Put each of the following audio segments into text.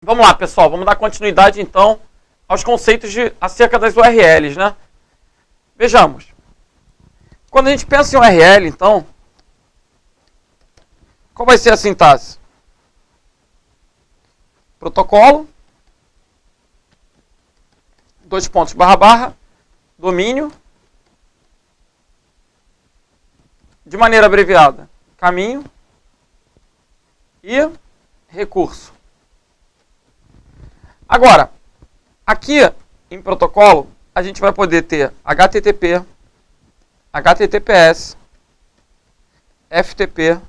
Vamos lá, pessoal, vamos dar continuidade então aos conceitos acerca das URLs, né? Vejamos. Quando a gente pensa em URL, então, qual vai ser a sintaxe? Protocolo, dois pontos, barra, barra, domínio, de maneira abreviada, caminho e recurso. Agora, aqui em protocolo, a gente vai poder ter HTTP, HTTPS, FTP,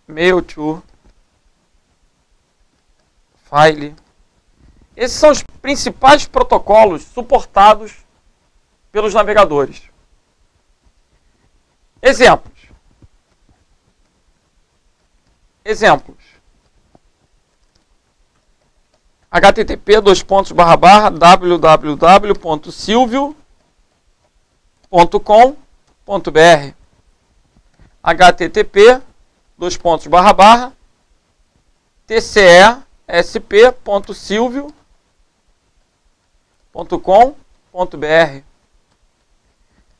Mail to, File. Esses são os principais protocolos suportados pelos navegadores. Exemplos. http://www.silvio.com.br http://tcsp.silvio.com.br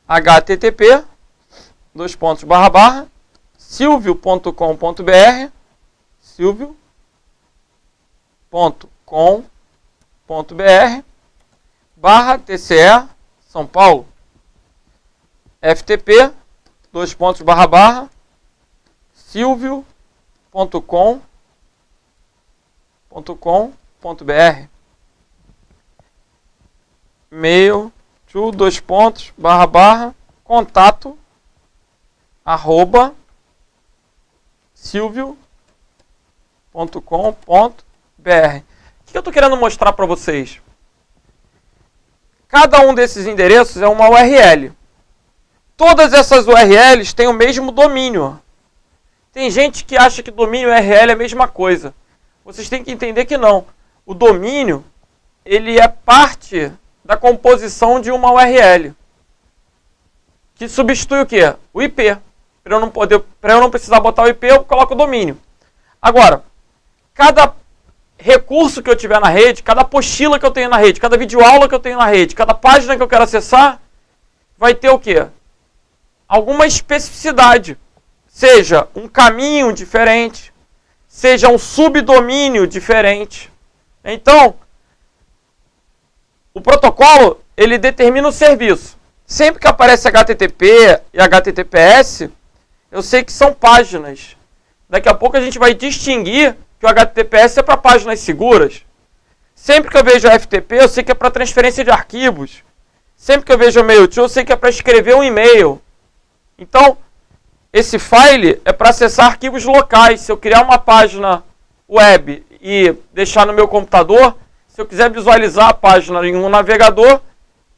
http://silvio.com.br silvio.com.br/TCE São Paulo ftp://silvio.com.br mail to contato @silvio.com.br. O que eu estou querendo mostrar para vocês? Cada um desses endereços é uma URL. Todas essas URLs têm o mesmo domínio. Tem gente que acha que domínio e URL é a mesma coisa. Vocês têm que entender que não. O domínio, ele é parte da composição de uma URL. Que substitui o quê? O IP. Para eu não precisar botar o IP, eu coloco o domínio. Agora, cada recurso que eu tiver na rede, cada apostila que eu tenho na rede, cada videoaula que eu tenho na rede, cada página que eu quero acessar, vai ter o quê? Alguma especificidade. Seja um caminho diferente, seja um subdomínio diferente. Então, o protocolo, ele determina o serviço. Sempre que aparece HTTP e HTTPS, eu sei que são páginas. Daqui a pouco a gente vai distinguir que o HTTPS é para páginas seguras. Sempre que eu vejo FTP, eu sei que é para transferência de arquivos. Sempre que eu vejo o Mail to, eu sei que é para escrever um e-mail. Então, esse file é para acessar arquivos locais. Se eu criar uma página web e deixar no meu computador, se eu quiser visualizar a página em um navegador,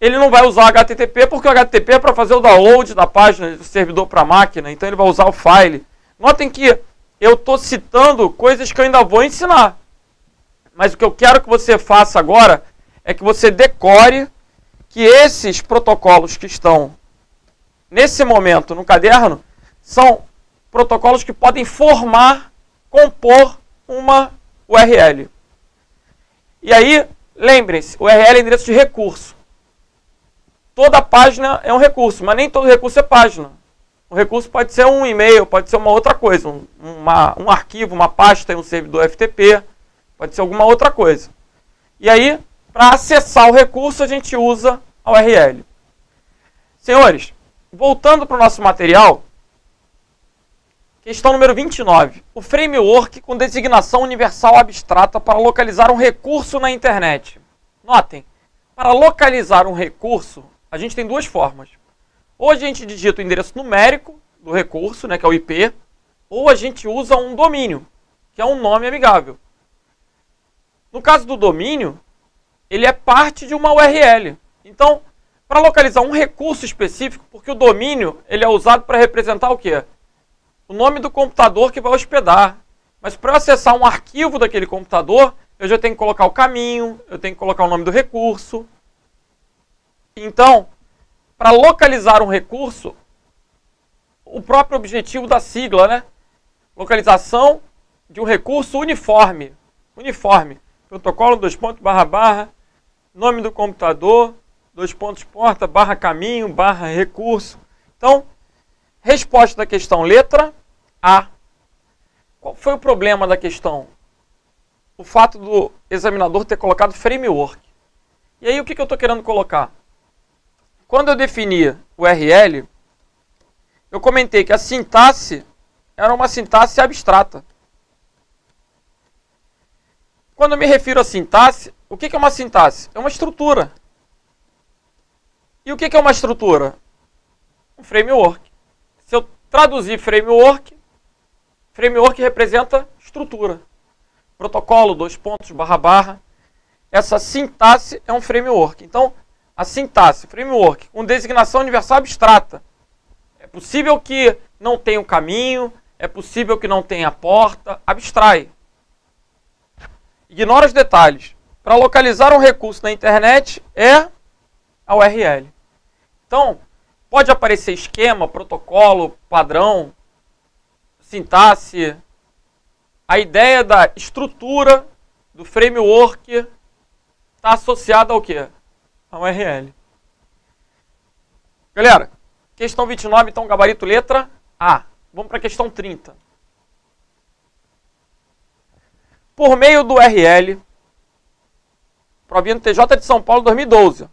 ele não vai usar HTTP, porque o HTTP é para fazer o download da página do servidor para a máquina. Então ele vai usar o file. Notem que eu estou citando coisas que eu ainda vou ensinar. Mas o que eu quero que você faça agora é que você decore que esses protocolos que estão nesse momento no caderno são protocolos que podem compor uma URL. E aí, lembrem-se, URL é endereço de recurso. Toda página é um recurso, mas nem todo recurso é página. Um recurso pode ser um e-mail, pode ser uma outra coisa, um arquivo, uma pasta em um servidor FTP, pode ser alguma outra coisa. E aí, para acessar o recurso, a gente usa a URL. Senhores, voltando para o nosso material, questão número 29. O framework com designação universal abstrata para localizar um recurso na internet. Notem, para localizar um recurso, a gente tem duas formas. Ou a gente digita o endereço numérico do recurso, né, que é o IP, ou a gente usa um domínio, que é um nome amigável. No caso do domínio, ele é parte de uma URL. Então, para localizar um recurso específico, porque o domínio ele é usado para representar o quê? O nome do computador que vai hospedar. Mas para eu acessar um arquivo daquele computador, eu já tenho que colocar o caminho, eu tenho que colocar o nome do recurso. Então, para localizar um recurso, o próprio objetivo da sigla, né? Localização de um recurso uniforme. uniforme. Protocolo, dois pontos, barra, barra, nome do computador, dois pontos, porta, barra, caminho, barra, recurso. Então, resposta da questão, letra A. Qual foi o problema da questão? O fato do examinador ter colocado framework. E aí, o que eu estou querendo colocar? Quando eu defini o URL, eu comentei que a sintaxe era uma sintaxe abstrata. Quando eu me refiro a sintaxe, o que é uma sintaxe? É uma estrutura. E o que é uma estrutura? Um framework. Se eu traduzir framework, framework representa estrutura. Protocolo, dois pontos, barra, barra. Essa sintaxe é um framework. Então, a sintaxe, framework, com designação universal abstrata. É possível que não tenha um caminho, é possível que não tenha porta, abstrai. Ignora os detalhes. Para localizar um recurso na internet é a URL. Então, pode aparecer esquema, protocolo, padrão, sintaxe. A ideia da estrutura do framework está associada ao quê? A URL. Galera, questão 29, então, gabarito letra A. Vamos para a questão 30. Por meio do URL, provinha do TJ de São Paulo 2012.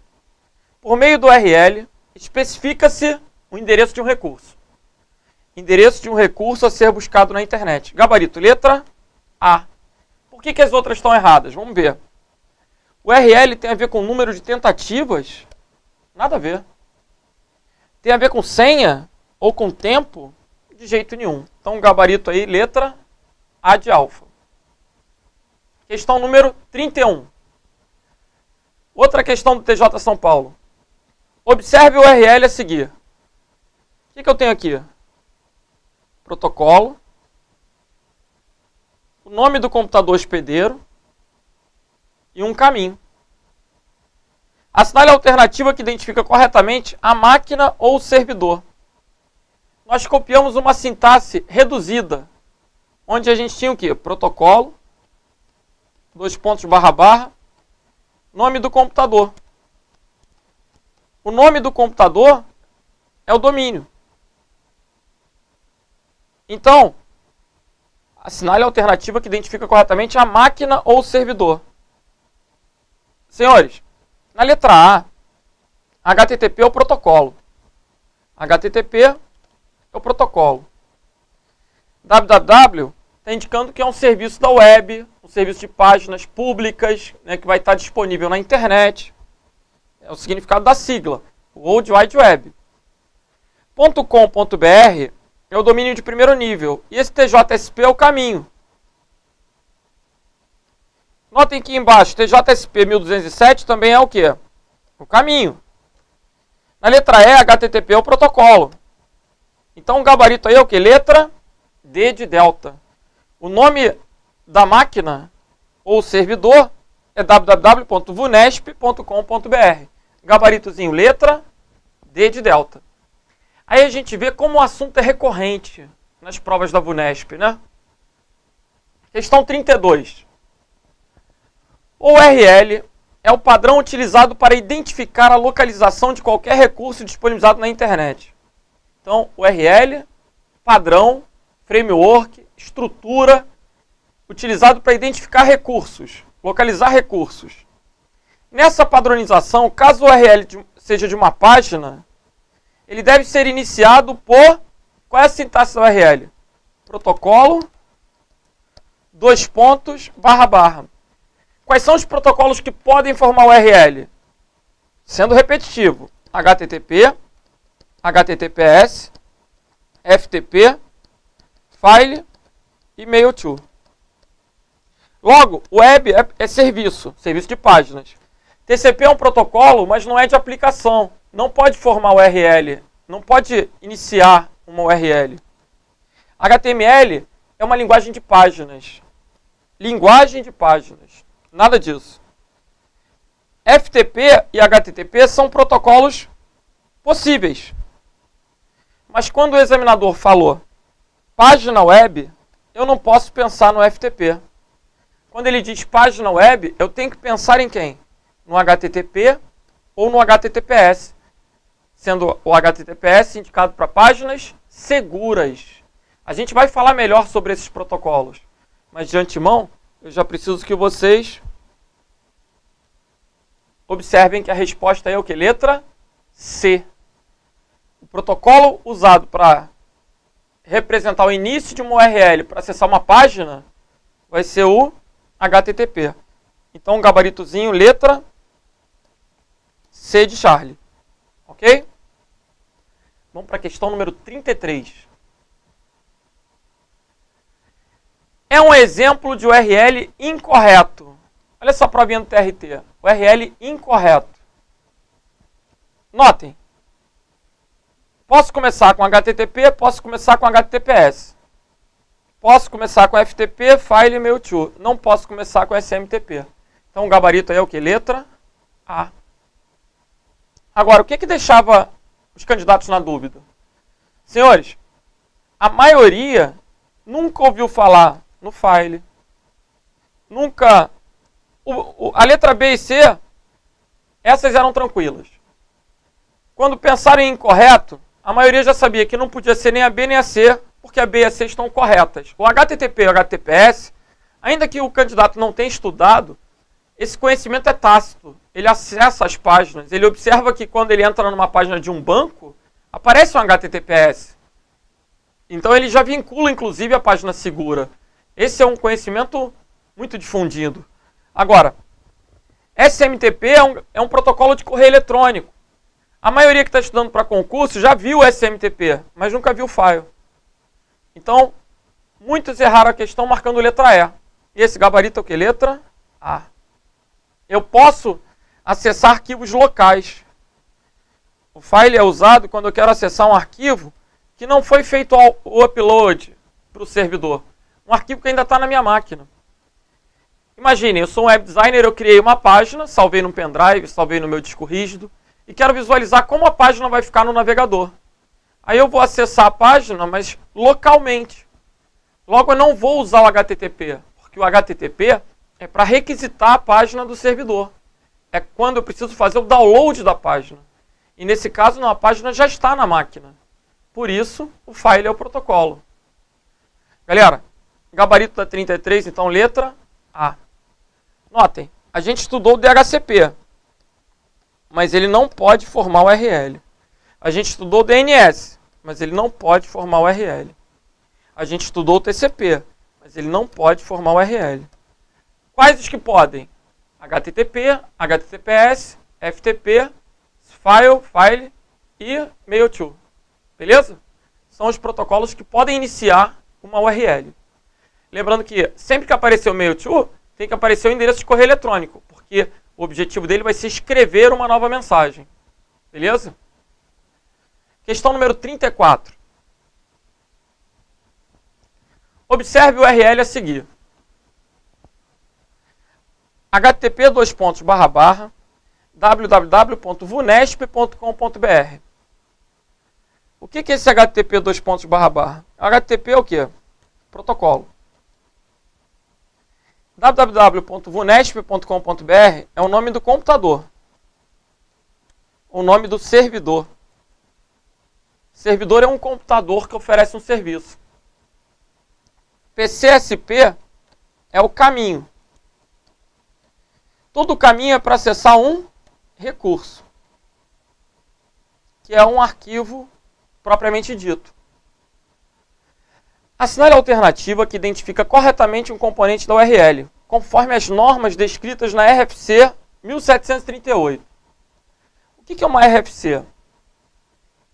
Por meio do URL, especifica-se o endereço de um recurso. Endereço de um recurso a ser buscado na internet. Gabarito, letra A. Por que as outras estão erradas? Vamos ver. O URL tem a ver com o número de tentativas? Nada a ver. Tem a ver com senha ou com tempo? De jeito nenhum. Então, gabarito aí, letra A de alfa. Questão número 31. Outra questão do TJ São Paulo. Observe o URL a seguir. O que eu tenho aqui? Protocolo. O nome do computador hospedeiro. E um caminho. Assinale a alternativa que identifica corretamente a máquina ou o servidor. Nós copiamos uma sintaxe reduzida, onde a gente tinha o quê? Protocolo, dois pontos, barra, barra, nome do computador. O nome do computador é o domínio. Então, assinale a alternativa que identifica corretamente a máquina ou o servidor. Senhores, na letra A, HTTP é o protocolo. HTTP é o protocolo. www está indicando que é um serviço da web, um serviço de páginas públicas, né, que vai estar disponível na internet. É o significado da sigla, World Wide Web. .com.br é o domínio de primeiro nível. E esse TJSP é o caminho. Notem que embaixo, TJSP 1207 também é o quê? O caminho. Na letra E, HTTP é o protocolo. Então o gabarito aí é o quê? Letra D de delta. O nome da máquina ou servidor é www.vunesp.com.br. Gabaritozinho, letra D de delta. Aí a gente vê como o assunto é recorrente nas provas da Vunesp, né? Questão 32. O URL é o padrão utilizado para identificar a localização de qualquer recurso disponibilizado na internet. Então, URL, padrão, framework, estrutura, utilizado para identificar recursos, localizar recursos. Nessa padronização, caso o URL seja de uma página, ele deve ser iniciado por... Qual é a sintaxe do URL? Protocolo, dois pontos, barra, barra. Quais são os protocolos que podem formar o URL? Sendo repetitivo, HTTP, HTTPS, FTP, File e Mail-to. Logo, web é serviço, serviço de páginas. TCP é um protocolo, mas não é de aplicação. Não pode formar URL, não pode iniciar uma URL. HTML é uma linguagem de páginas. Linguagem de páginas. Nada disso. FTP e HTTP são protocolos possíveis. Mas quando o examinador falou página web, eu não posso pensar no FTP. Quando ele diz página web, eu tenho que pensar em quem? No HTTP ou no HTTPS, sendo o HTTPS indicado para páginas seguras. A gente vai falar melhor sobre esses protocolos, mas de antemão, eu já preciso que vocês observem que a resposta é o que? Letra C. O protocolo usado para representar o início de uma URL para acessar uma página vai ser o HTTP. Então, um gabaritozinho, letra C de Charlie. Ok? Vamos para a questão número 33. É um exemplo de URL incorreto. Olha só a provinha do TRT. URL incorreto. Notem. Posso começar com HTTP, posso começar com HTTPS. Posso começar com FTP, File, Mail to. Não posso começar com SMTP. Então o gabarito aí é o que? Letra A. Agora, o que deixava os candidatos na dúvida? Senhores, a maioria nunca ouviu falar no File. Nunca... a letra B e C, essas eram tranquilas. Quando pensaram em incorreto, a maioria já sabia que não podia ser nem a B nem a C, porque a B e a C estão corretas. O HTTP e o HTTPS, ainda que o candidato não tenha estudado, esse conhecimento é tácito. Ele acessa as páginas, ele observa que quando ele entra numa página de um banco, aparece um HTTPS. Então ele já vincula, inclusive, a página segura. Esse é um conhecimento muito difundido. Agora, SMTP é um protocolo de correio eletrônico. A maioria que está estudando para concurso já viu o SMTP, mas nunca viu o file. Então, muitos erraram a questão marcando letra E. E esse gabarito é o que? Letra A. Eu posso acessar arquivos locais. O file é usado quando eu quero acessar um arquivo que não foi feito o upload para o servidor. Um arquivo que ainda está na minha máquina. Imaginem, eu sou um web designer, eu criei uma página, salvei no pendrive, salvei no meu disco rígido, e quero visualizar como a página vai ficar no navegador. Aí eu vou acessar a página, mas localmente. Logo, eu não vou usar o HTTP, porque o HTTP é para requisitar a página do servidor. É quando eu preciso fazer o download da página. E nesse caso, não, a página já está na máquina. Por isso, o file é o protocolo. Galera, gabarito da 33, então, letra A. Notem, a gente estudou o DHCP, mas ele não pode formar o URL. A gente estudou o DNS, mas ele não pode formar o URL. A gente estudou o TCP, mas ele não pode formar o URL. Quais os que podem? HTTP, HTTPS, FTP, File e Mail to. Beleza? São os protocolos que podem iniciar uma URL. Lembrando que sempre que aparecer o Mail to, tem que aparecer o endereço de correio eletrônico, porque o objetivo dele vai ser escrever uma nova mensagem. Beleza? Questão número 34. Observe o URL a seguir. http://www.vunesp.com.br. O que é esse http://? HTTP é o quê? Protocolo. www.vunesp.com.br é o nome do computador. O nome do servidor. Servidor é um computador que oferece um serviço. PCSP é o caminho. Todo caminho é para acessar um recurso, que é um arquivo propriamente dito. Assinale a alternativa que identifica corretamente um componente da URL, conforme as normas descritas na RFC 1738. O que é uma RFC?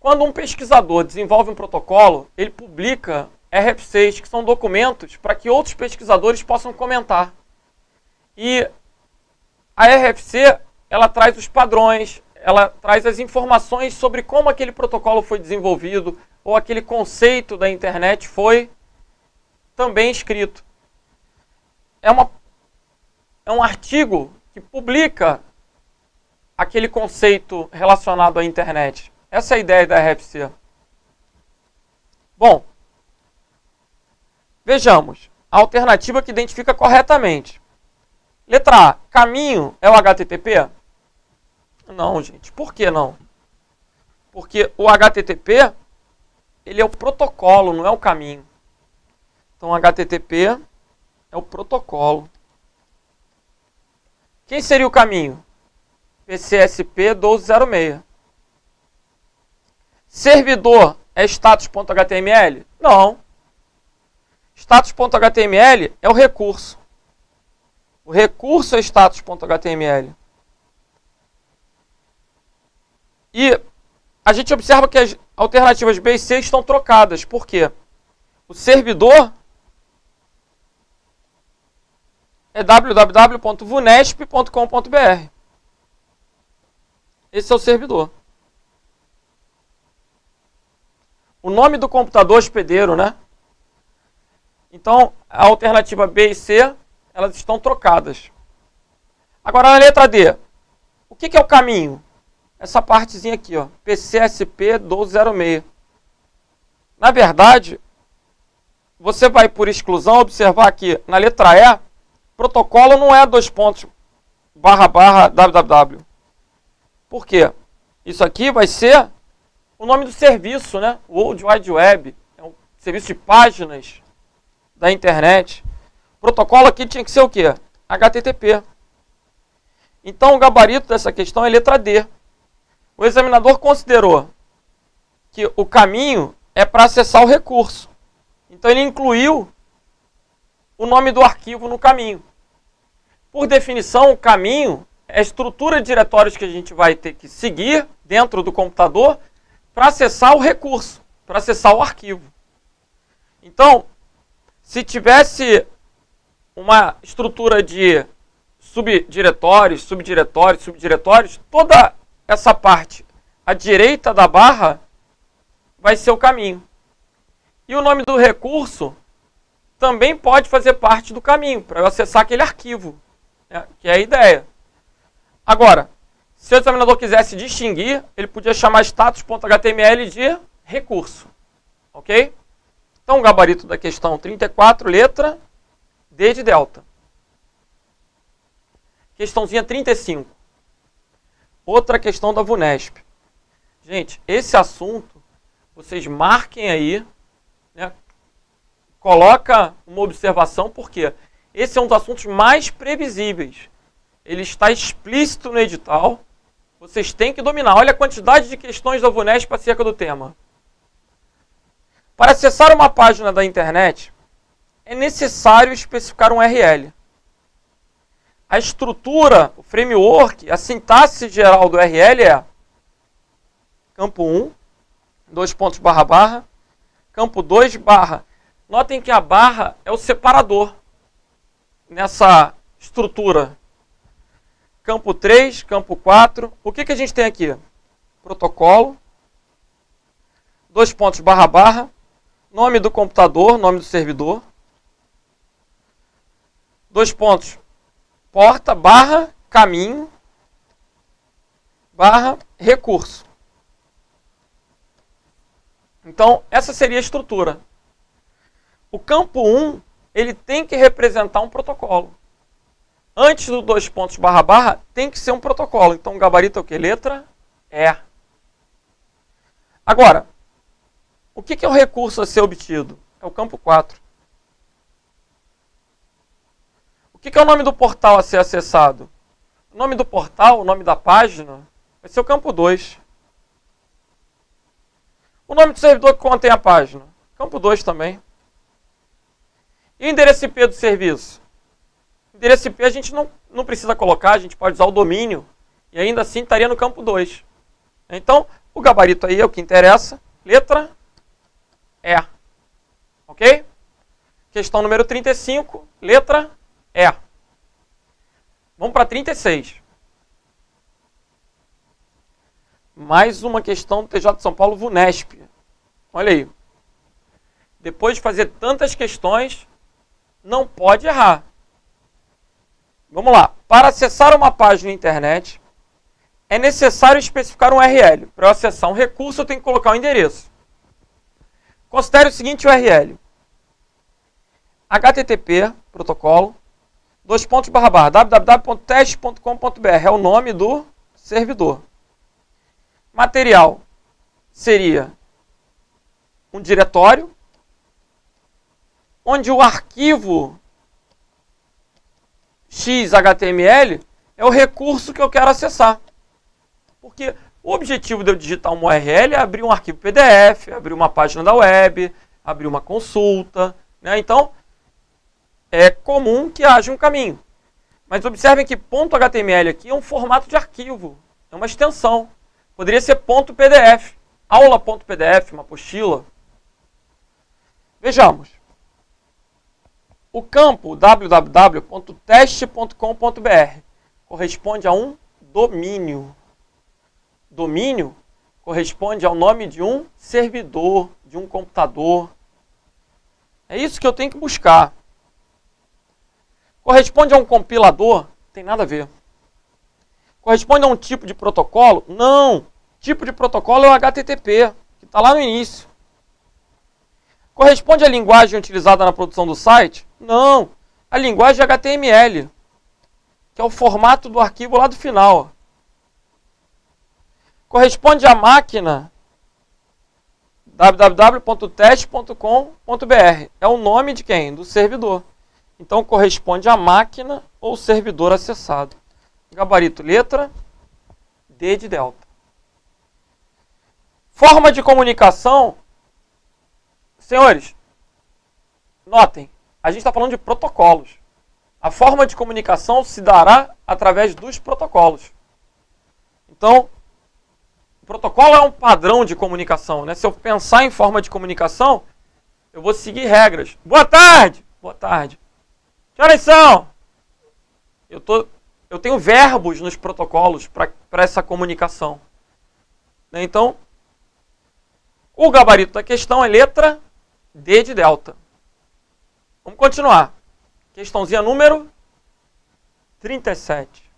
Quando um pesquisador desenvolve um protocolo, ele publica RFCs, que são documentos para que outros pesquisadores possam comentar. E a RFC, ela traz os padrões, ela traz as informações sobre como aquele protocolo foi desenvolvido, ou aquele conceito da internet foi também escrito. É um artigo que publica aquele conceito relacionado à internet. Essa é a ideia da RFC. Bom, vejamos. A alternativa que identifica corretamente. Letra A, caminho é o HTTP? Não, gente. Por que não? Porque o HTTP, ele é o protocolo, não é o caminho. Então, HTTP é o protocolo. Quem seria o caminho? PCSP 1206. Servidor é status.html? Não. Status.html é o recurso. O recurso é status.html. E a gente observa que as alternativas B e C estão trocadas. Por quê? O servidor é www.vunesp.com.br. Esse é o servidor. O nome do computador hospedeiro, né? Então, a alternativa B e C, elas estão trocadas. Agora, na letra D, o que é o caminho? Essa partezinha aqui, ó, PCSP 1206. Na verdade, você vai, por exclusão, observar que na letra E, protocolo não é //www. Por quê? Isso aqui vai ser o nome do serviço, né? World Wide Web. É um serviço de páginas da internet. O protocolo aqui tinha que ser o quê? HTTP. Então, o gabarito dessa questão é letra D. O examinador considerou que o caminho é para acessar o recurso. Então, ele incluiu o nome do arquivo no caminho. Por definição, o caminho é a estrutura de diretórios que a gente vai ter que seguir dentro do computador para acessar o recurso, para acessar o arquivo. Então, se tivesse uma estrutura de subdiretórios, toda essa parte à direita da barra vai ser o caminho. E o nome do recurso também pode fazer parte do caminho, para eu acessar aquele arquivo, né, que é a ideia. Agora, se o examinador quisesse distinguir, ele podia chamar status.html de recurso. Ok? Então, o gabarito da questão 34, letra D de delta. Questãozinha 35. Outra questão da VUNESP. Gente, esse assunto, vocês marquem aí, né? Coloca uma observação, porque esse é um dos assuntos mais previsíveis. Ele está explícito no edital. Vocês têm que dominar. Olha a quantidade de questões da VUNESP acerca do tema. Para acessar uma página da internet, é necessário especificar um URL. A estrutura, o framework, a sintaxe geral do URL é campo 1, //, campo 2, barra. Notem que a barra é o separador nessa estrutura. Campo 3, campo 4. O que a gente tem aqui? Protocolo, //, nome do computador, nome do servidor, porta, barra, caminho, barra, recurso. Então, essa seria a estrutura. O campo 1, ele tem que representar um protocolo. Antes do //, tem que ser um protocolo. Então, o gabarito é o quê? Letra E. Agora, o que é o recurso a ser obtido? É o campo 4. O que é o nome do portal a ser acessado? O nome do portal, o nome da página, vai ser o campo 2. O nome do servidor que contém a página? Campo 2 também. E o endereço IP do serviço? O endereço IP a gente não precisa colocar, a gente pode usar o domínio. E ainda assim estaria no campo 2. Então, o gabarito aí é o que interessa. Letra E. Ok? Questão número 35, letra E. Vamos para 36. Mais uma questão do TJ de São Paulo, VUNESP. Olha aí. Depois de fazer tantas questões, não pode errar. Vamos lá. Para acessar uma página na internet, é necessário especificar um URL. Para eu acessar um recurso, eu tenho que colocar um endereço. Considere o seguinte URL. HTTP, protocolo, www.teste.com.br é o nome do servidor. Material seria um diretório onde o arquivo XHTML é o recurso que eu quero acessar. Porque o objetivo de eu digitar uma URL é abrir um arquivo PDF, abrir uma página da web, abrir uma consulta, né? Então, é comum que haja um caminho. Mas observem que .html aqui é um formato de arquivo, é uma extensão. Poderia ser .pdf, aula.pdf, uma apostila. Vejamos. O campo www.teste.com.br corresponde a um domínio. Domínio corresponde ao nome de um servidor, de um computador. É isso que eu tenho que buscar. Corresponde a um compilador? Tem nada a ver. Corresponde a um tipo de protocolo? Não. Tipo de protocolo é o HTTP, que está lá no início. Corresponde à linguagem utilizada na produção do site? Não. A linguagem é HTML, que é o formato do arquivo lá do final. Corresponde à máquina www.teste.com.br. É o nome de quem? Do servidor. Então corresponde à máquina ou servidor acessado. Gabarito letra D de delta. Forma de comunicação. Senhores, notem, a gente está falando de protocolos. A forma de comunicação se dará através dos protocolos. Então, o protocolo é um padrão de comunicação, né? Se eu pensar em forma de comunicação, eu vou seguir regras. Boa tarde! Boa tarde. Que horas são? Eu tenho verbos nos protocolos para essa comunicação. Então, o gabarito da questão é letra D de delta. Vamos continuar. Questãozinha número 37.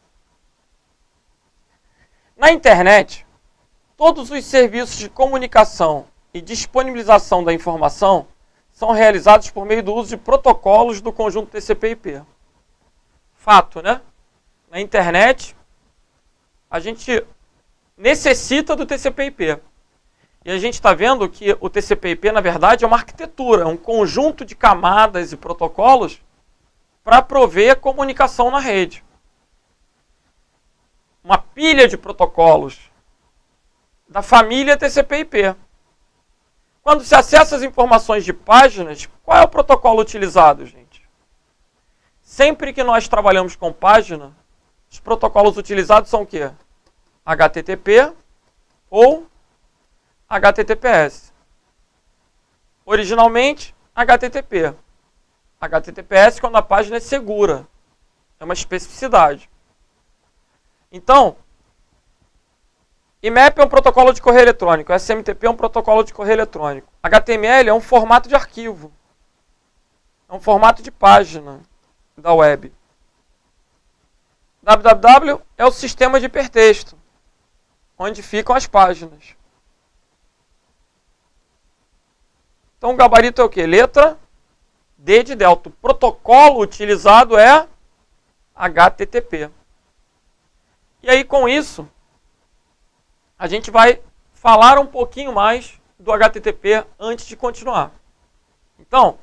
Na internet, todos os serviços de comunicação e disponibilização da informação são realizados por meio do uso de protocolos do conjunto TCP/IP. Fato, né? Na internet, a gente necessita do TCP/IP. E a gente está vendo que o TCP/IP, na verdade, é uma arquitetura, um conjunto de camadas e protocolos para prover comunicação na rede. Uma pilha de protocolos da família TCP/IP. Quando se acessa as informações de páginas, qual é o protocolo utilizado, gente? Sempre que nós trabalhamos com página, os protocolos utilizados são o quê? HTTP ou HTTPS. Originalmente, HTTP. HTTPS quando a página é segura. É uma especificidade. Então, IMAP é um protocolo de correio eletrônico. SMTP é um protocolo de correio eletrônico. HTML é um formato de arquivo. É um formato de página da web. www é o sistema de hipertexto, onde ficam as páginas. Então o gabarito é o quê? Letra D de delta. O protocolo utilizado é HTTP. E aí com isso, a gente vai falar um pouquinho mais do HTTP antes de continuar. Então,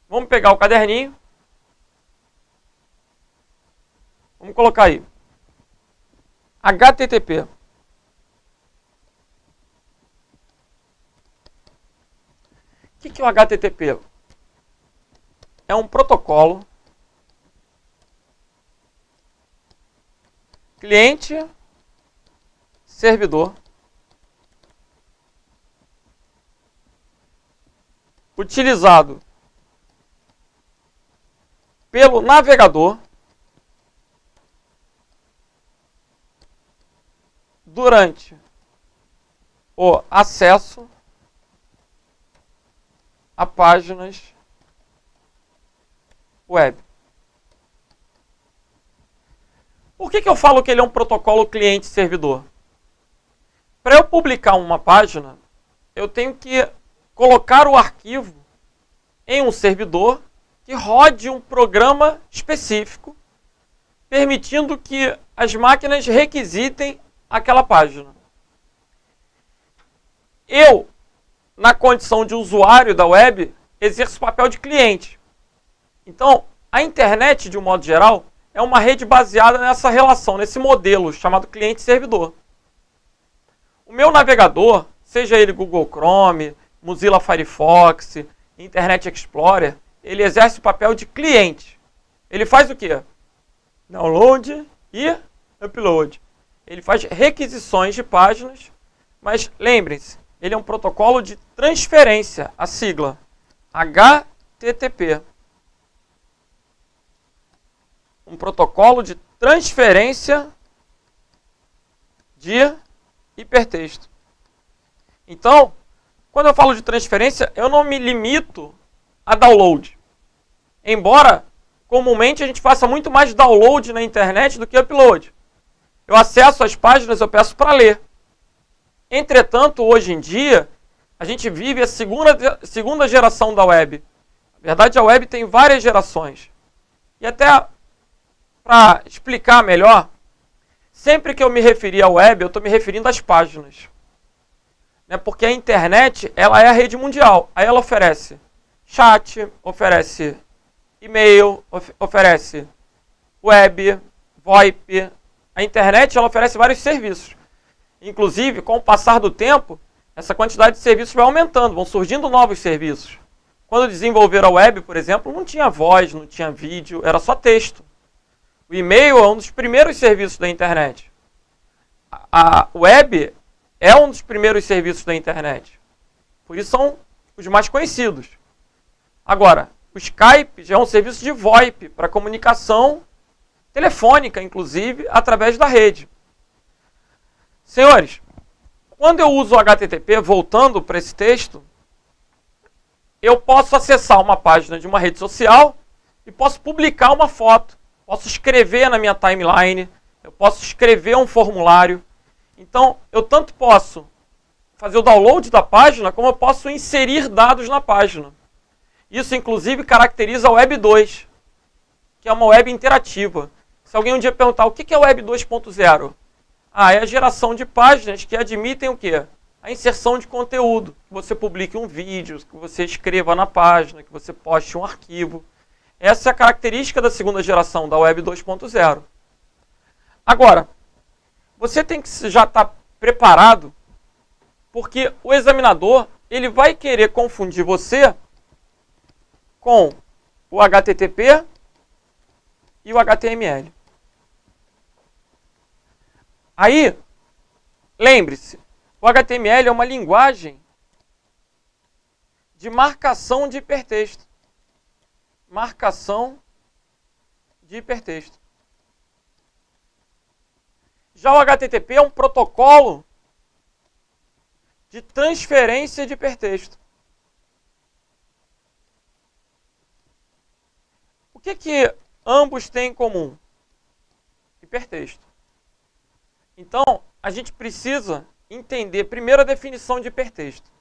vamos pegar o caderninho. Vamos colocar aí. HTTP. O que é o HTTP? É um protocolo cliente, servidor, utilizado pelo navegador durante o acesso a páginas web. Por que eu falo que ele é um protocolo cliente-servidor? Para eu publicar uma página, eu tenho que colocar o arquivo em um servidor que rode um programa específico, permitindo que as máquinas requisitem aquela página. Eu, na condição de usuário da web, exerço o papel de cliente. Então, a internet, de um modo geral, é uma rede baseada nessa relação, nesse modelo chamado cliente-servidor. O meu navegador, seja ele Google Chrome, Mozilla Firefox, Internet Explorer, ele exerce o papel de cliente. Ele faz o quê? Download e upload. Ele faz requisições de páginas, mas lembrem-se, ele é um protocolo de transferência, a sigla HTTP. Um protocolo de transferência de hipertexto. Então, quando eu falo de transferência, eu não me limito a download. Embora, comumente, a gente faça muito mais download na internet do que upload. Eu acesso as páginas, eu peço para ler. Entretanto, hoje em dia, a gente vive a segunda geração da web. Na verdade, a web tem várias gerações. E até para explicar melhor, sempre que eu me referir à web, eu estou me referindo às páginas. Porque a internet, ela é a rede mundial. Aí ela oferece chat, oferece e-mail, oferece web, VoIP. A internet, ela oferece vários serviços. Inclusive, com o passar do tempo, essa quantidade de serviços vai aumentando, vão surgindo novos serviços. Quando desenvolveram a web, por exemplo, não tinha voz, não tinha vídeo, era só texto. O e-mail é um dos primeiros serviços da internet. A web é um dos primeiros serviços da internet. Por isso são os mais conhecidos. Agora, o Skype já é um serviço de VoIP, para comunicação telefônica, inclusive, através da rede. Senhores, quando eu uso o HTTP, voltando para esse texto, eu posso acessar uma página de uma rede social e posso publicar uma foto. Posso escrever na minha timeline, eu posso escrever um formulário. Então, eu tanto posso fazer o download da página, como eu posso inserir dados na página. Isso, inclusive, caracteriza a Web 2, que é uma web interativa. Se alguém um dia perguntar o que é a Web 2.0, é a geração de páginas que admitem o quê? A inserção de conteúdo. Que você publique um vídeo, que você escreva na página, que você poste um arquivo. Essa é a característica da segunda geração, da Web 2.0. Agora, você tem que já estar preparado, porque o examinador ele vai querer confundir você com o HTTP e o HTML. Aí, lembre-se, o HTML é uma linguagem de marcação de hipertexto. Marcação de hipertexto. Já o HTTP é um protocolo de transferência de hipertexto. O que ambos têm em comum? Hipertexto. Então, a gente precisa entender primeiro a definição de hipertexto.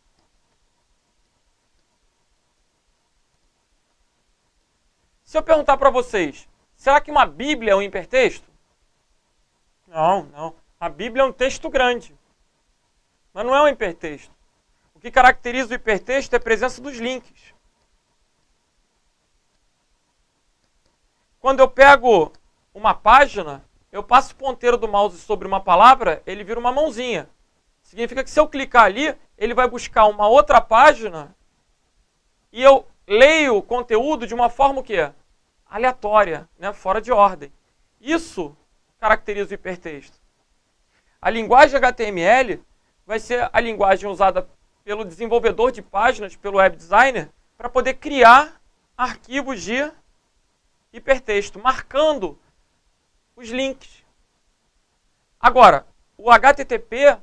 Se eu perguntar para vocês, será que uma Bíblia é um hipertexto? Não. A Bíblia é um texto grande, mas não é um hipertexto. O que caracteriza o hipertexto é a presença dos links. Quando eu pego uma página, eu passo o ponteiro do mouse sobre uma palavra, ele vira uma mãozinha. Significa que se eu clicar ali, ele vai buscar uma outra página e eu leio o conteúdo de uma forma o quê? Aleatória, né? Fora de ordem. Isso caracteriza o hipertexto. A linguagem HTML vai ser a linguagem usada pelo desenvolvedor de páginas, pelo web designer, para poder criar arquivos de hipertexto, marcando os links. Agora, o HTTP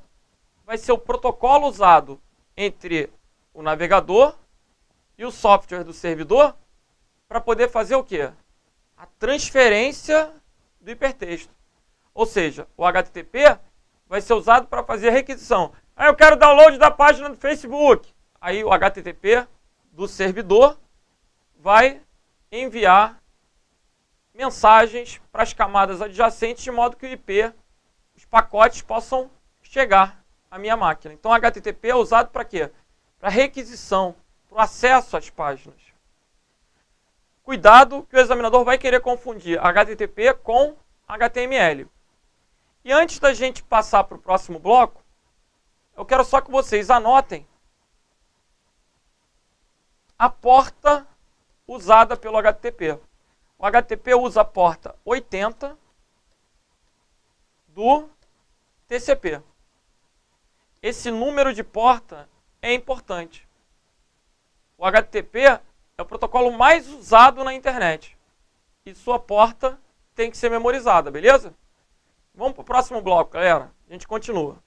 vai ser o protocolo usado entre o navegador e o software do servidor para poder fazer o quê? A transferência do hipertexto. Ou seja, o HTTP vai ser usado para fazer a requisição. Eu quero download da página do Facebook. Aí o HTTP do servidor vai enviar mensagens para as camadas adjacentes de modo que o IP, os pacotes possam chegar à minha máquina. Então, HTTP é usado para quê? Para requisição, para o acesso às páginas. Cuidado que o examinador vai querer confundir HTTP com HTML. E antes da gente passar para o próximo bloco, eu quero só que vocês anotem a porta usada pelo HTTP. O HTTP usa a porta 80 do TCP. Esse número de porta é importante. O HTTP é o protocolo mais usado na internet. E sua porta tem que ser memorizada, beleza? Vamos para o próximo bloco, galera. A gente continua.